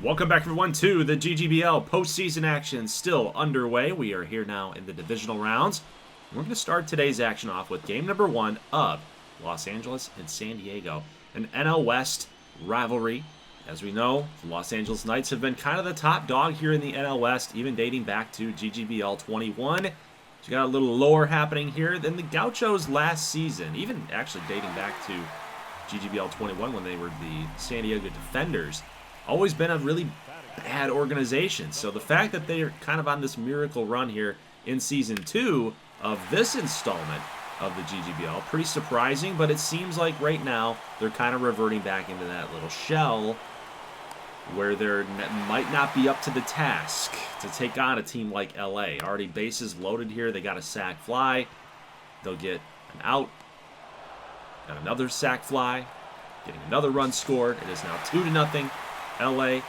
Welcome back, everyone, to the GGBL postseason action still underway. We are here now in the divisional rounds. We're going to start today's action off with game number 1 of Los Angeles and San Diego, an NL West rivalry. As we know, the Los Angeles Knights have been kind of the top dog here in the NL West, even dating back to GGBL 21. So you got a little lower happening here than the Gauchos last season, even actually dating back to GGBL 21 when they were the San Diego Defenders. Always been a really bad organization. So the fact that they are kind of on this miracle run here in Season 2 of this installment of the GGBL, pretty surprising, but it seems like right now they're kind of reverting back into that little shell where they might not be up to the task to take on a team like LA. Already bases loaded here. They got a sac fly. They'll get an out. Got another sac fly. Getting another run scored. It is now 2-0. LA,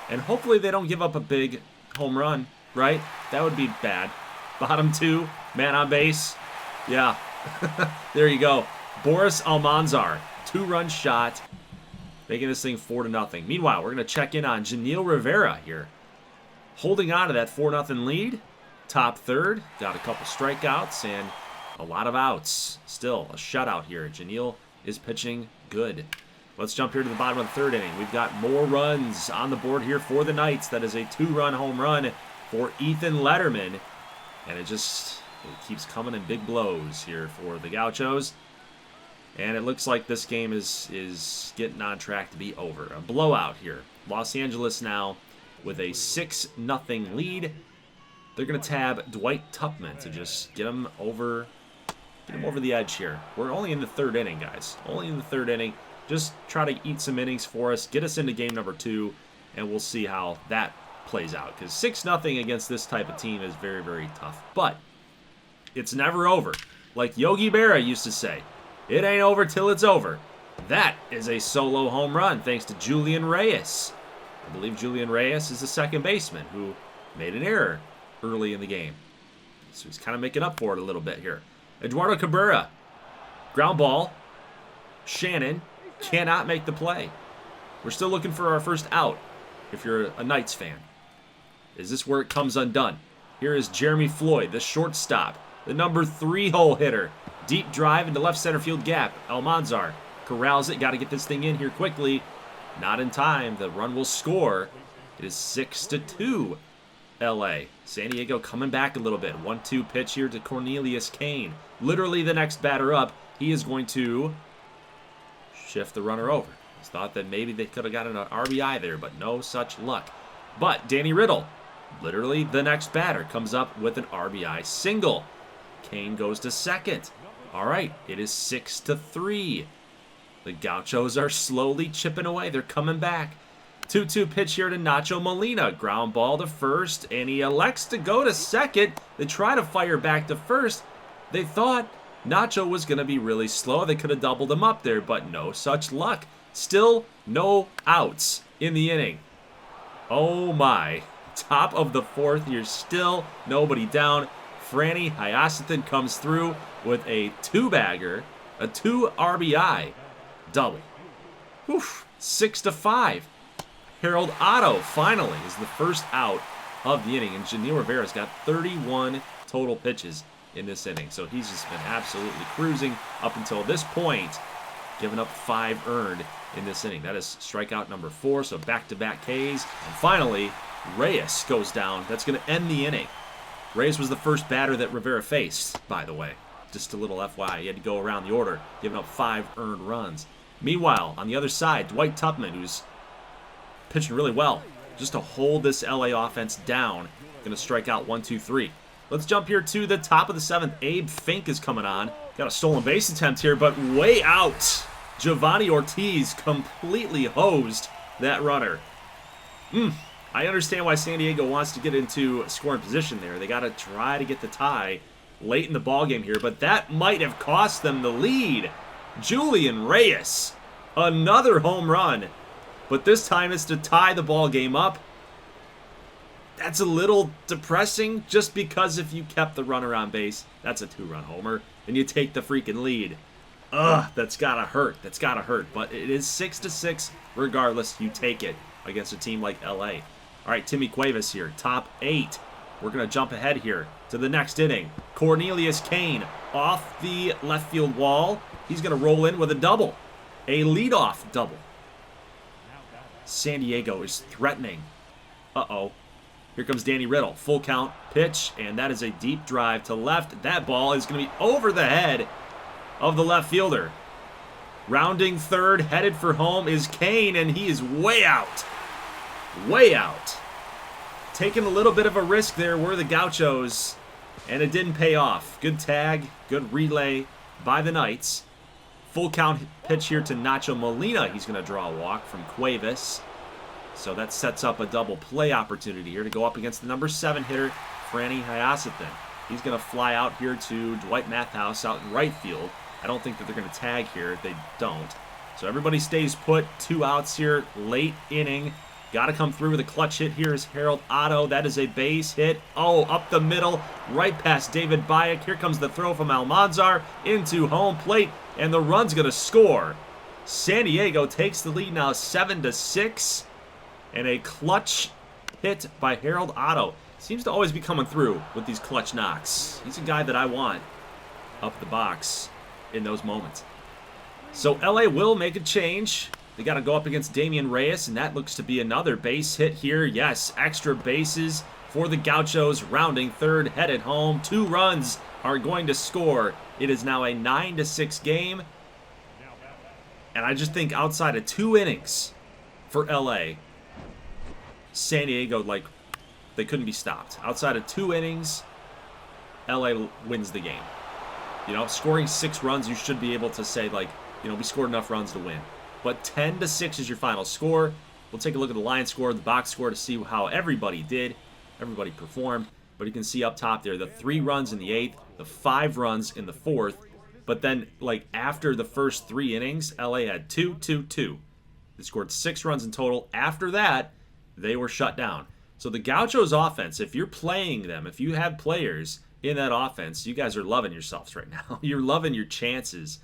and hopefully they don't give up a big home run, right? That would be bad. Bottom 2, man on base. Yeah, there you go. Boris Almanzar, 2-run shot, making this thing 4-0. Meanwhile, we're going to check in on Janil Rivera here, holding on to that 4-0 lead. Top third, got a couple strikeouts and a lot of outs. Still a shutout here. Janil is pitching good. Let's jump here to the bottom of the third inning. We've got more runs on the board here for the Knights. That is a 2-run home run for Ethan Lederman. And it keeps coming in big blows here for the Gauchos. And it looks like this game is getting on track to be over. A blowout here. Los Angeles now with a 6-0 lead. They're going to tab Dwight Tupman to just get him over the edge here. We're only in the third inning, guys. Only in the third inning. Just try to eat some innings for us, get us into game number 2, and we'll see how that plays out. Because 6-0 against this type of team is very, very tough. But it's never over. Like Yogi Berra used to say, it ain't over till it's over. That is a solo home run thanks to Julian Reyes. I believe Julian Reyes is the second baseman who made an error early in the game. So he's kind of making up for it a little bit here. Eduardo Cabrera, ground ball. Shannon cannot make the play. We're still looking for our first out if you're a Knights fan. Is this where it comes undone? Here is Jeremy Floyd, the shortstop, the number 3 hole hitter. Deep drive into left center field gap. Almanzar corrals it. Got to get this thing in here quickly. Not in time. The run will score. It is 6-2 LA. San Diego coming back a little bit. 1-2 pitch here to Cornelius Kane. Literally the next batter up. He is going to shift the runner over. Just thought that maybe they could have gotten an RBI there, but no such luck. But Danny Riddle, literally the next batter, comes up with an RBI single. Kane goes to second. All right, it is 6-3. The Gauchos are slowly chipping away. They're coming back. 2-2 pitch here to Nacho Molina. Ground ball to first, and he elects to go to second. They try to fire back to first. They thought Nacho was going to be really slow. They could have doubled him up there, but no such luck. Still no outs in the inning. Oh my. Top of the fourth here, still nobody down. Franny Hyacinthe comes through with a 2-bagger, a 2 RBI double. Whew, 6-5. Harold Otto finally is the first out of the inning, and Janil Rivera's got 31 total pitches in this inning. So he's just been absolutely cruising up until this point, giving up 5 earned in this inning. That is strikeout number 4, so back-to-back Ks. And finally, Reyes goes down. That's going to end the inning. Reyes was the first batter that Rivera faced, by the way. Just a little FYI. He had to go around the order, giving up 5 earned runs. Meanwhile, on the other side, Dwight Tupman, who's pitching really well, just to hold this LA offense down. Going to strike out 1, 2, 3. Let's jump here to the top of the 7th. Abe Fink is coming on. Got a stolen base attempt here, but way out. Giovanni Ortiz completely hosed that runner. I understand why San Diego wants to get into scoring position there. They got to try to get the tie late in the ballgame here, but that might have cost them the lead. Julian Reyes, another home run, but this time it's to tie the ballgame up. That's a little depressing just because if you kept the runner on base, that's a 2-run homer, and you take the freaking lead. Ugh, that's gotta hurt. That's gotta hurt. But it is 6-6 regardless. You take it. against a team like LA. All right, Timmy Cuevas here, top 8. We're going to jump ahead here to the next inning. Cornelius Kane off the left field wall. He's going to roll in with a double, a leadoff double. San Diego is threatening. Uh-oh. Here comes Danny Riddle. Full count, pitch, and that is a deep drive to left. That ball is going to be over the head of the left fielder. Rounding third, headed for home is Kane, and he is way out. Way out. Taking a little bit of a risk there were the Gauchos, and it didn't pay off. Good tag, good relay by the Knights. Full count pitch here to Nacho Molina. He's going to draw a walk from Cuevas. So that sets up a double play opportunity here to go up against the number 7 hitter, Franny Hyasathan. He's going to fly out here to Dwight Mathhouse out in right field. I don't think that they're going to tag here if they don't. So everybody stays put. 2 outs here, late inning. Got to come through with a clutch hit here is Harold Otto. That is a base hit. Oh, up the middle, right past David Bayek. Here comes the throw from Almanzar into home plate, and the run's going to score. San Diego takes the lead now 7-6, and a clutch hit by Harold Otto. Seems to always be coming through with these clutch knocks. He's a guy that I want up the box in those moments. So LA will make a change. They got to go up against Damian Reyes, and that looks to be another base hit here. Yes, extra bases for the Gauchos, rounding third, headed home. 2 runs are going to score. It is now a 9-6 game. And I just think outside of 2 innings for LA, San Diego, like, they couldn't be stopped. Outside of 2 innings, LA wins the game. You know, scoring 6 runs, you should be able to say, like, you know, we scored enough runs to win. But 10-6 is your final score. We'll take a look at the line score, the box score, to see how everybody did. Everybody performed. But you can see up top there, the 3 runs in the 8th, the 5 runs in the 4th. But then, like, after the first 3 innings, LA had 2-2-2. They scored 6 runs in total. After that, they were shut down. So the Gauchos offense, if you're playing them, if you have players in that offense, you guys are loving yourselves right now. You're loving your chances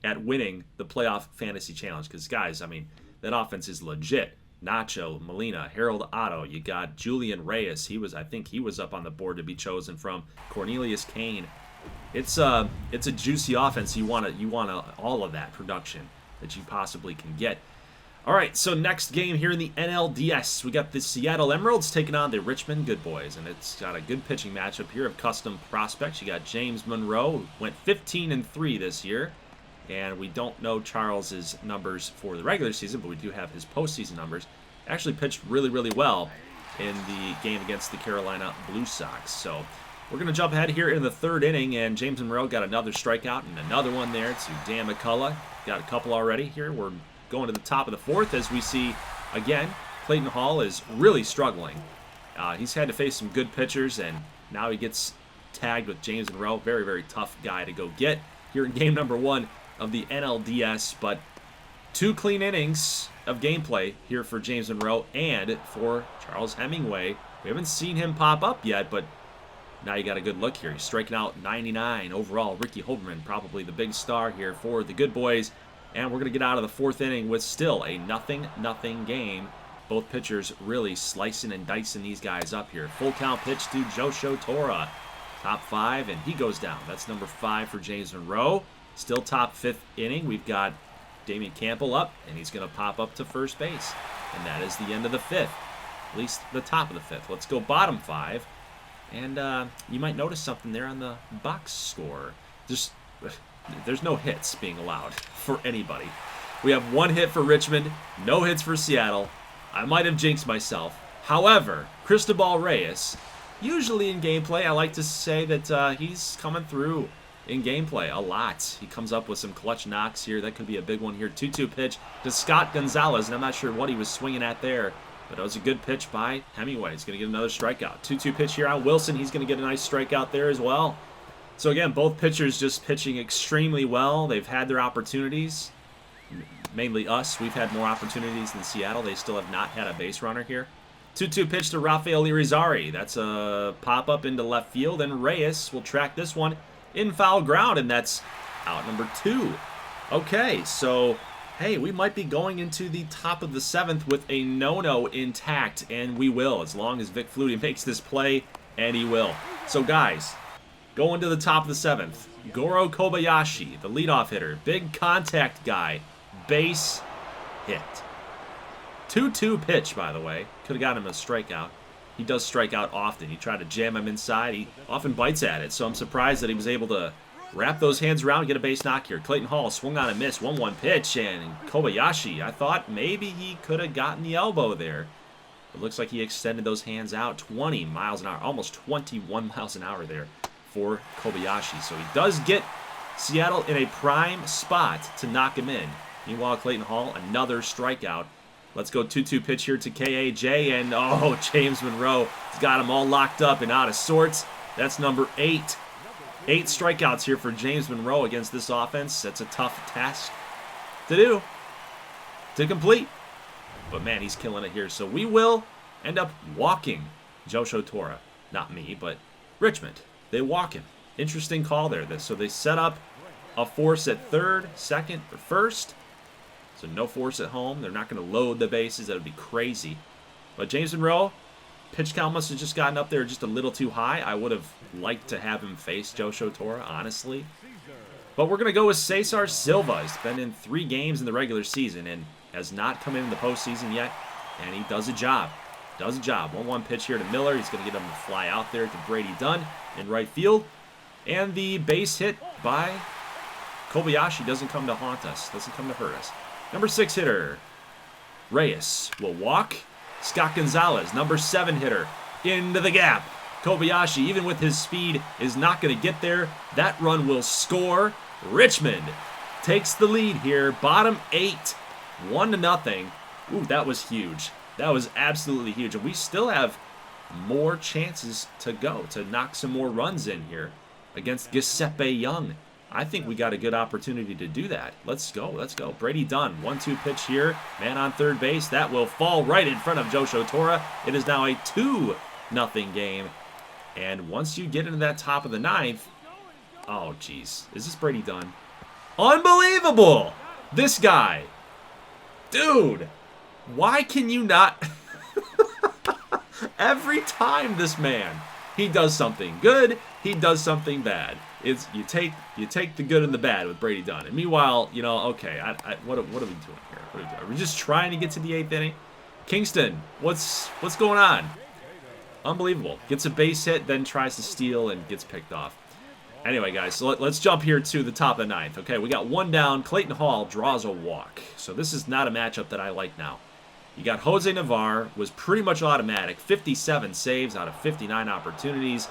at winning the playoff fantasy challenge. Because, guys, I mean, that offense is legit. Nacho, Molina, Harold Otto. You got Julian Reyes. I think he was up on the board to be chosen from. Cornelius Kane. It's a juicy offense. You want all of that production that you possibly can get. All right, so next game here in the NLDS, we got the Seattle Emeralds taking on the Richmond Goodboys, and it's got a good pitching matchup here of custom prospects. You got James Monroe, who went 15-3 this year, and we don't know Charles's numbers for the regular season, but we do have his postseason numbers. Actually pitched really, really well in the game against the Carolina Blue Sox. So we're going to jump ahead here in the 3rd inning, and James Monroe got another strikeout and another one there to Dan McCullough. Got a couple already here. We're going to the top of the 4th as we see, again, Clayton Hall is really struggling. He's had to face some good pitchers, and now he gets tagged with James Monroe. Very, very tough guy to go get here in game number 1 of the NLDS, but 2 clean innings of gameplay here for James Monroe and for Charles Hemingway. We haven't seen him pop up yet, but now you got a good look here. He's striking out 99 overall. Ricky Holberman, probably the big star here for the Goodboys. And we're going to get out of the 4th inning with still a 0-0 game. Both pitchers really slicing and dicing these guys up here. Full count pitch to Joshua Tora. Top 5, and he goes down. That's number 5 for James Monroe. Still top 5th inning. We've got Damian Campbell up, and he's going to pop up to first base. And that is the end of the 5th. At least the top of the 5th. Let's go bottom 5. And you might notice something there on the box score. There's no hits being allowed for anybody. We have 1 hit for Richmond, no hits for Seattle. I might have jinxed myself. However, Cristobal Reyes, usually in gameplay, I like to say that he's coming through in gameplay a lot. He comes up with some clutch knocks here. That could be a big one here. 2-2 pitch to Scott Gonzalez, and I'm not sure what he was swinging at there, but it was a good pitch by Hemingway. He's going to get another strikeout. 2-2 pitch here on Wilson. He's going to get a nice strikeout there as well. So again, both pitchers just pitching extremely well. They've had their opportunities. Mainly us. We've had more opportunities than Seattle. They still have not had a base runner here. 2-2 pitch to Rafael Irizarry. That's a pop-up into left field, and Reyes will track this one in foul ground, and that's out number 2. Okay, so hey, we might be going into the top of the 7th with a no-no intact, and we will, as long as Vic Flutie makes this play, and he will. So, guys, going to the top of the 7th, Goro Kobayashi, the leadoff hitter, big contact guy, base hit. 2-2 pitch, by the way. Could have gotten him a strikeout. He does strike out often. You try to jam him inside. He often bites at it, so I'm surprised that he was able to wrap those hands around and get a base knock here. Clayton Hall swung on a miss, 1-1 pitch, and Kobayashi, I thought maybe he could have gotten the elbow there. It looks like he extended those hands out 20 miles an hour, almost 21 miles an hour there for Kobayashi. So he does get Seattle in a prime spot to knock him in. Meanwhile, Clayton Hall, another strikeout. Let's go 2-2 pitch here to KAJ, and oh, James Monroe has got him all locked up and out of sorts. That's number 8. 8 strikeouts here for James Monroe against this offense. That's a tough task to do, to complete. But man, he's killing it here. So we will end up walking Josho Tora. Not me, but Richmond. They walk him. Interesting call there. So they set up a force at third, second, or first. So no force at home. They're not going to load the bases. That would be crazy. But James Monroe, pitch count must have just gotten up there just a little too high. I would have liked to have him face Josho Tora, honestly. But we're going to go with Cesar Silva. He's been in 3 games in the regular season and has not come in the postseason yet. And he does a job. Does a job. 1-1 pitch here to Miller. He's going to get him to fly out there to Brady Dunn in right field. And the base hit by Kobayashi doesn't come to haunt us. Doesn't come to hurt us. Number 6 hitter, Reyes, will walk. Scott Gonzalez, number 7 hitter, into the gap. Kobayashi, even with his speed, is not going to get there. That run will score. Richmond takes the lead here. Bottom 8, 1-0. Ooh, that was huge. That was absolutely huge. And we still have more chances to go, to knock some more runs in here against Giuseppe Young. I think we got a good opportunity to do that. Let's go, let's go. Brady Dunn, 1-2 pitch here. Man on third base. That will fall right in front of Josho Tora. It is now a 2-0 game. And once you get into that top of the 9th, oh, jeez. Is this Brady Dunn? Unbelievable! This guy. Dude, why can you not... Every time this man, he does something good, he does something bad. It's you take the good and the bad with Brady Dunn. And meanwhile, you know, okay, what are we doing here? Are we just trying to get to the 8th inning? Kingston, what's going on? Unbelievable. Gets a base hit, then tries to steal and gets picked off. Anyway, guys, so let's jump here to the top of the 9th. Okay, we got 1 down. Clayton Hall draws a walk. So this is not a matchup that I like now. You got Jose Navarre, was pretty much automatic. 57 saves out of 59 opportunities.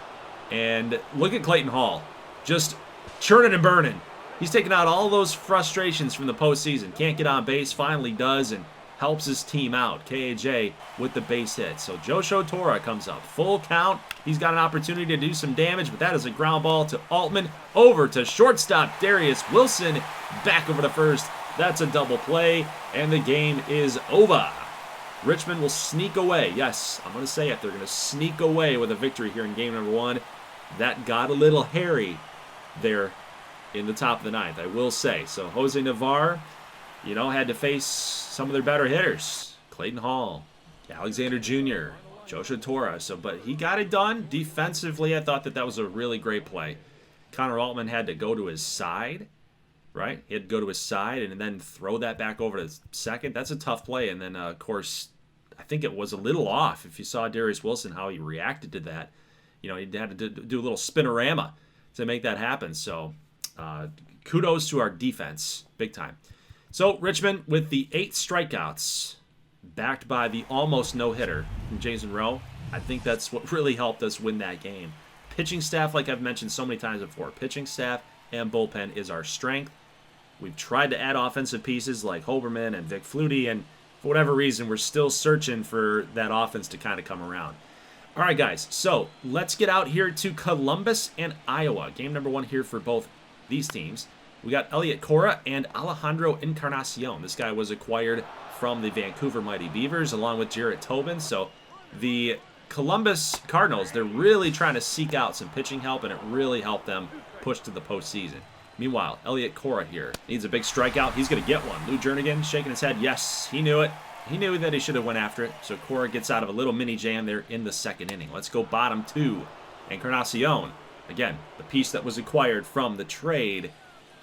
And look at Clayton Hall. Just churning and burning. He's taking out all those frustrations from the postseason. Can't get on base, finally does, and helps his team out. KAJ with the base hit. So Josho Tora comes up. Full count. He's got an opportunity to do some damage, but that is a ground ball to Altman. Over to shortstop Darius Wilson. Back over to first. That's a double play, and the game is over. Richmond will sneak away. Yes, I'm going to say it. They're going to sneak away with a victory here in game number 1. That got a little hairy there in the top of the 9th, I will say. So Jose Navarre, you know, had to face some of their better hitters. Clayton Hall, Alexander Jr., Josho Tora. But he got it done. Defensively, I thought that was a really great play. Connor Altman had to go to his side, right? He had to go to his side and then throw that back over to second. That's a tough play. And then, of course, I think it was a little off. If you saw Darius Wilson, how he reacted to that, you know, he had to do a little spinorama to make that happen. So kudos to our defense, big time. So Richmond with the 8 strikeouts, backed by the almost no-hitter from James Monroe. I think that's what really helped us win that game. Pitching staff, like I've mentioned so many times before, pitching staff and bullpen is our strength. We've tried to add offensive pieces like Hoberman and Vic Flutie, and for whatever reason, we're still searching for that offense to kind of come around. All right, guys, so let's get out here to Columbus and Iowa. Game number 1 here for both these teams. We got Elliot Cora and Alejandro Encarnacion. This guy was acquired from the Vancouver Mighty Beavers along with Jarrett Tobin. So the Columbus Cardinals, they're really trying to seek out some pitching help, and it really helped them push to the postseason. Meanwhile, Elliot Cora here needs a big strikeout. He's going to get one. Lou Jernigan shaking his head. Yes, he knew it. He knew that he should have went after it. So Cora gets out of a little mini jam there in the second inning. Let's go bottom 2. Encarnacion, again, the piece that was acquired from the trade,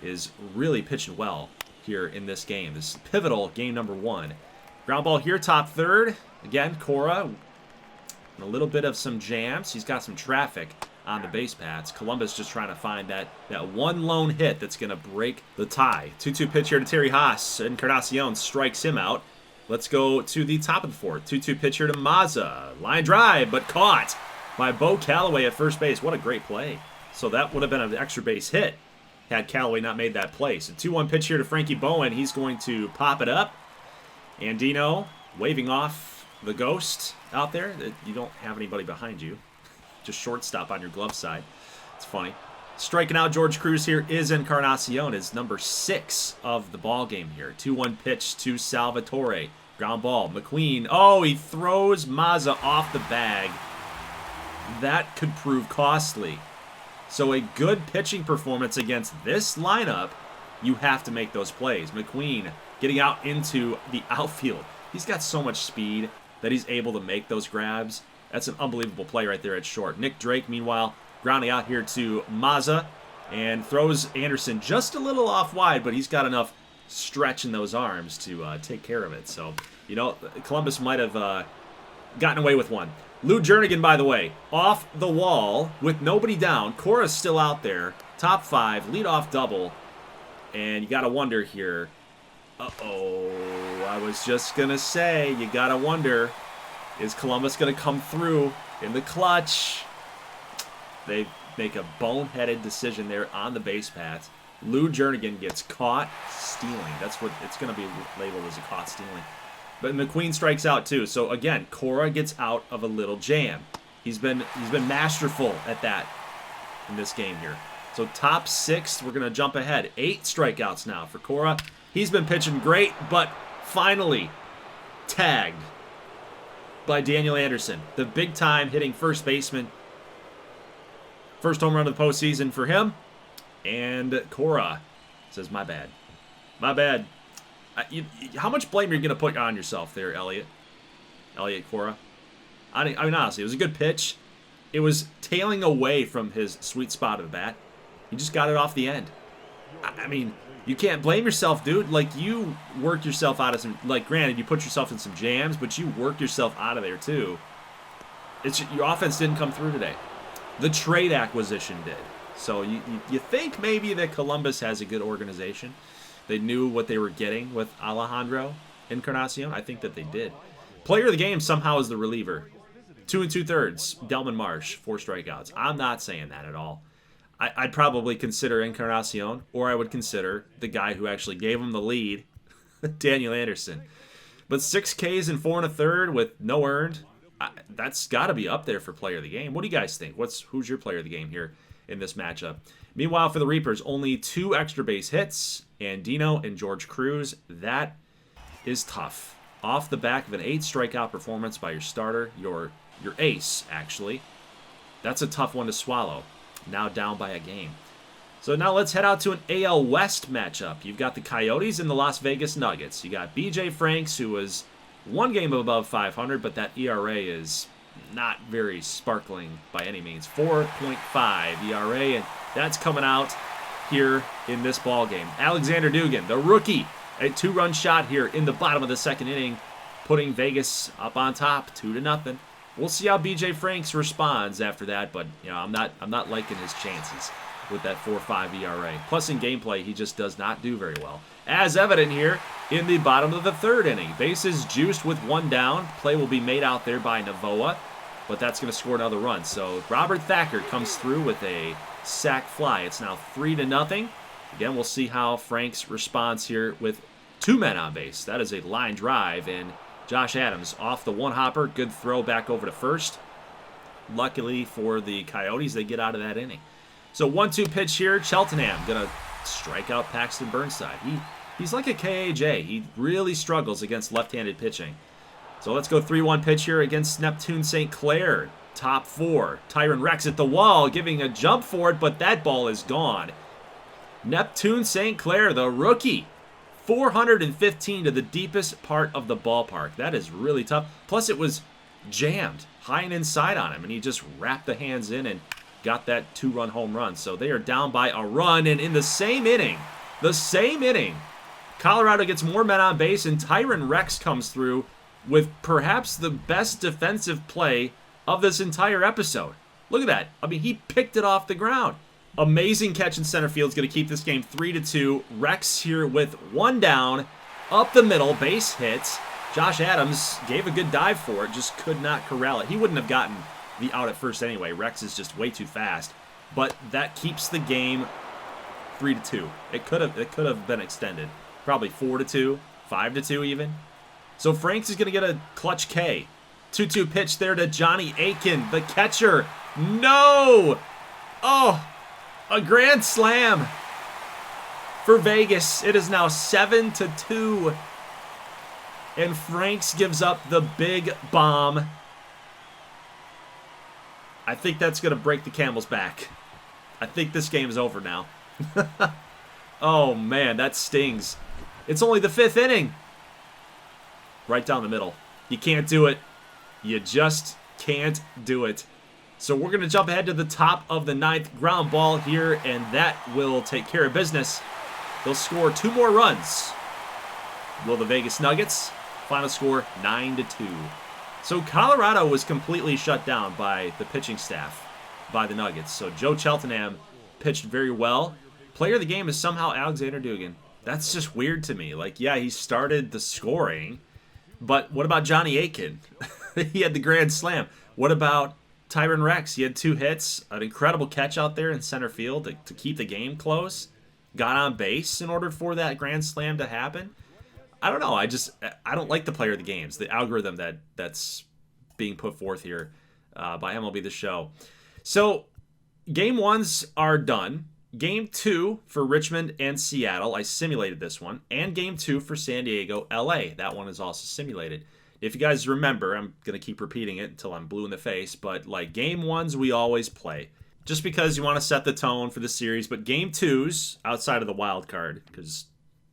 is really pitching well here in this game. This is pivotal game number 1. Ground ball here, top 3rd. Again, Cora, a little bit of some jams. He's got some traffic on the base paths. Columbus just trying to find that one lone hit that's going to break the tie. 2-2 pitch here to Terry Haas. Encarnacion strikes him out. Let's go to the top of the 4th. 2-2 pitch here to Mazza. Line drive, but caught by Bo Calloway at first base. What a great play. So that would have been an extra base hit had Calloway not made that play. So 2-1 pitch here to Frankie Bowen. He's going to pop it up. Andino waving off the ghost out there. You don't have anybody behind you. Just shortstop on your glove side. It's funny. Striking out George Cruz here is Encarnacion, is number 6 of the ball game here. 2-1 pitch to Salvatore. Ground ball. McQueen. Oh, he throws Mazza off the bag. That could prove costly. So a good pitching performance against this lineup, you have to make those plays. McQueen getting out into the outfield. He's got so much speed that he's able to make those grabs. That's an unbelievable play right there at short. Nick Drake, meanwhile, grounding out here to Mazza and throws Anderson just a little off wide, but he's got enough stretch in those arms to take care of it. So, you know, Columbus might have gotten away with one. Lou Jernigan, by the way, off the wall with nobody down. Cora's still out there. Top 5, leadoff double. And you got to wonder here. Uh-oh, I was just going to say, you got to wonder, is Columbus going to come through in the clutch? They make a boneheaded decision there on the base paths. Lou Jernigan gets caught stealing. That's what it's going to be labeled as, a caught stealing. But McQueen strikes out too. So again, Cora gets out of a little jam. He's been masterful at that in this game here. So top 6, we're going to jump ahead. 8 strikeouts now for Cora. He's been pitching great, but finally tagged by Daniel Anderson, the big-time hitting first baseman. First home run of the postseason for him. And Cora says, my bad. My bad. How much blame are you going to put on yourself there, Elliot Cora? I mean, honestly, it was a good pitch. It was tailing away from his sweet spot of the bat. He just got it off the end. I mean, you can't blame yourself, dude. Like, you worked yourself out of some... Like, granted, you put yourself in some jams, but you worked yourself out of there, too. Your offense didn't come through today. The trade acquisition did. So you think maybe that Columbus has a good organization. They knew what they were getting with Alejandro Encarnacion. I think that they did. Player of the game somehow is the reliever. 2 2/3. Delman Marsh, 4 strikeouts. I'm not saying that at all. I'd probably consider Encarnacion, or I would consider the guy who actually gave him the lead, Daniel Anderson. But 6 Ks and 4 1/3 with no earned, that's got to be up there for player of the game. What do you guys think? Who's your player of the game here in this matchup? Meanwhile, for the Reapers, only 2 extra base hits, Andino and George Cruz. That is tough. Off the back of an 8 strikeout performance by your starter, your ace, actually. That's a tough one to swallow. Now down by a game. So now let's head out to an AL West matchup. You've got the Coyotes and the Las Vegas Nuggets. You got BJ Franks, who was 1 game above 500, but that ERA is not very sparkling by any means. 4.5 ERA, and that's coming out here in this ball game. Alexander Dugan, the rookie, a 2-run shot here in the bottom of the second inning, putting Vegas up on top, 2-0. We'll see how BJ Franks responds after that, but you know, I'm not liking his chances with that 4.5 ERA. Plus in gameplay, he just does not do very well. As evident here in the bottom of the 3rd inning. Bases juiced with 1 down. Play will be made out there by Navoa, but that's going to score another run. So Robert Thacker comes through with a sac fly. It's now 3-0. Again, we'll see how Franks responds here with 2 men on base. That is a line drive, and Josh Adams off the 1-hopper. Good throw back over to first. Luckily for the Coyotes, they get out of that inning. So 1-2 pitch here. Cheltenham going to strike out Paxton Burnside. He's like a KAJ. He really struggles against left-handed pitching. So let's go 3-1 pitch here against Neptune St. Clair. Top 4. Tyron Rex at the wall, giving a jump for it, but that ball is gone. Neptune St. Clair, the rookie. 415 to the deepest part of the ballpark. That is really tough. Plus, it was jammed high and inside on him, and he just wrapped the hands in and got that 2-run home run. So they are down by a run, and in the same inning, Colorado gets more men on base, and Tyron Rex comes through with perhaps the best defensive play of this entire episode. Look at that. I mean, he picked it off the ground. Amazing catch in center field is going to keep this game 3-2. Rex here with one down, up the middle, base hit. Josh Adams gave a good dive for it, just could not corral it. He wouldn't have gotten the out at first anyway. Rex is just way too fast. But that keeps the game 3-2. It could have been extended. Probably 4-2, 5-2 even. So Franks is going to get a clutch K. 2-2 pitch there to Johnny Aiken, the catcher. No! Oh, a grand slam for Vegas. It is now 7-2. And Franks gives up the big bomb. I think that's going to break the camel's back. I think this game is over now. Oh, man, that stings. It's only the 5th inning. Right down the middle. You can't do it. You just can't do it. So we're going to jump ahead to the top of the 9th. Ground ball here, and that will take care of business. They'll score 2 more runs. Will the Vegas Nuggets? Final score 9-2. So Colorado was completely shut down by the pitching staff, by the Nuggets. So Joe Cheltenham pitched very well. Player of the game is somehow Alexander Dugan. That's just weird to me. Like, yeah, he started the scoring, but what about Johnny Aiken? He had the grand slam. What about Tyron Rex? He had 2 hits, an incredible catch out there in center field to keep the game close. Got on base in order for that grand slam to happen. I don't know. I don't like the player of the games, the algorithm that's being put forth here by MLB The Show. So game 1s are done. Game 2 for Richmond and Seattle, I simulated this one, and Game 2 for San Diego, LA. That one is also simulated. If you guys remember, I'm going to keep repeating it until I'm blue in the face, but like Game 1s we always play, just because you want to set the tone for the series. But Game 2s, outside of the wild card, because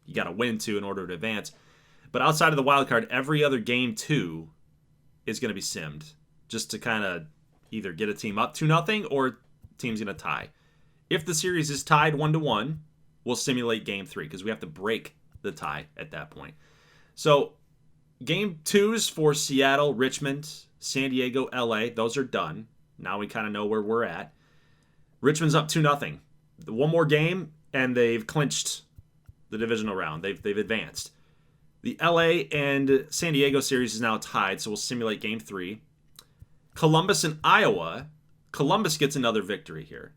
you got to win 2 in order to advance, but outside of the wild card, every other Game 2 is going to be simmed, just to kind of either get a team up 2-0 or team's going to tie. If the series is tied 1-1, we'll simulate Game 3 because we have to break the tie at that point. So Game 2s for Seattle, Richmond, San Diego, LA, those are done. Now we kind of know where we're at. Richmond's up 2-0. One more game, and they've clinched the divisional round. They've advanced. The LA and San Diego series is now tied, so we'll simulate Game 3. Columbus and Iowa. Columbus gets another victory here.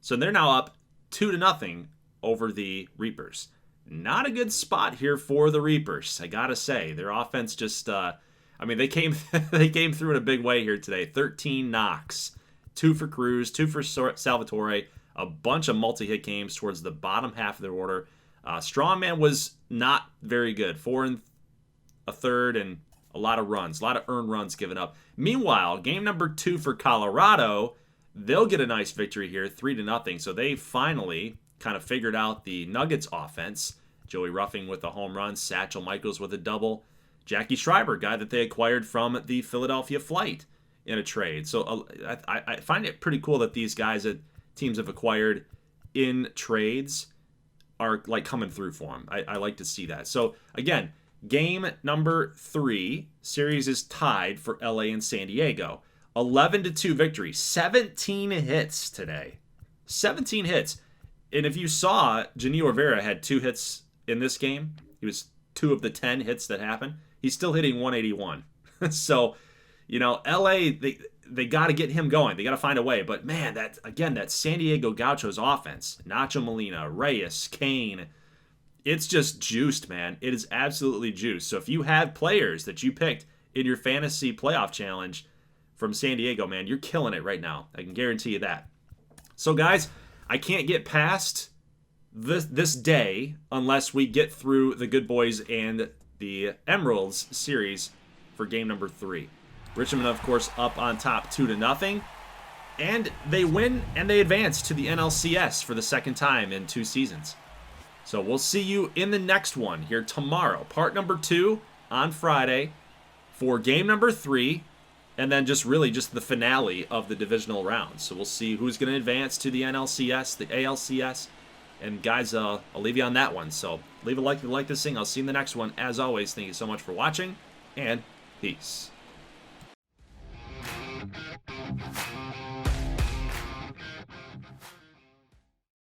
So they're now up 2-0 over the Reapers. Not a good spot here for the Reapers, I gotta say. Their offense just, they came through in a big way here today. 13 knocks, 2 for Cruz, 2 for Salvatore, a bunch of multi-hit games towards the bottom half of their order. Strongman was not very good, 4 1/3 and a lot of runs, a lot of earned runs given up. Meanwhile, game number 2 for Colorado, they'll get a nice victory here, 3-0. So they finally kind of figured out the Nuggets offense. Joey Ruffing with a home run, Satchel Michaels with a double, Jackie Schreiber, guy that they acquired from the Philadelphia Flight in a trade. So I find it pretty cool that these guys that teams have acquired in trades are like coming through for them. I like to see that. So again, game number 3, series is tied for LA and San Diego. 11-2 victory, 17 hits today. 17 hits. And if you saw, Janil Rivera had 2 hits in this game. He was 2 of the 10 hits that happened. He's still hitting 181. So, LA, they got to get him going. They got to find a way. But, man, that San Diego Gauchos offense, Nacho Molina, Reyes, Kane, it's just juiced, man. It is absolutely juiced. So if you have players that you picked in your fantasy playoff challenge from San Diego, man, you're killing it right now. I can guarantee you that. So, guys, I can't get past this day unless we get through the Goodboys and the Emeralds series for game number 3. Richmond, of course, up on top 2-0. And they win and they advance to the NLCS for the second time in 2 seasons. So we'll see you in the next one here tomorrow. Part number 2 on Friday for game number 3. And then just the finale of the divisional rounds. So we'll see who's going to advance to the NLCS, the ALCS. And guys, I'll leave you on that one. So leave a like if you like this thing. I'll see you in the next one. As always, thank you so much for watching. And peace.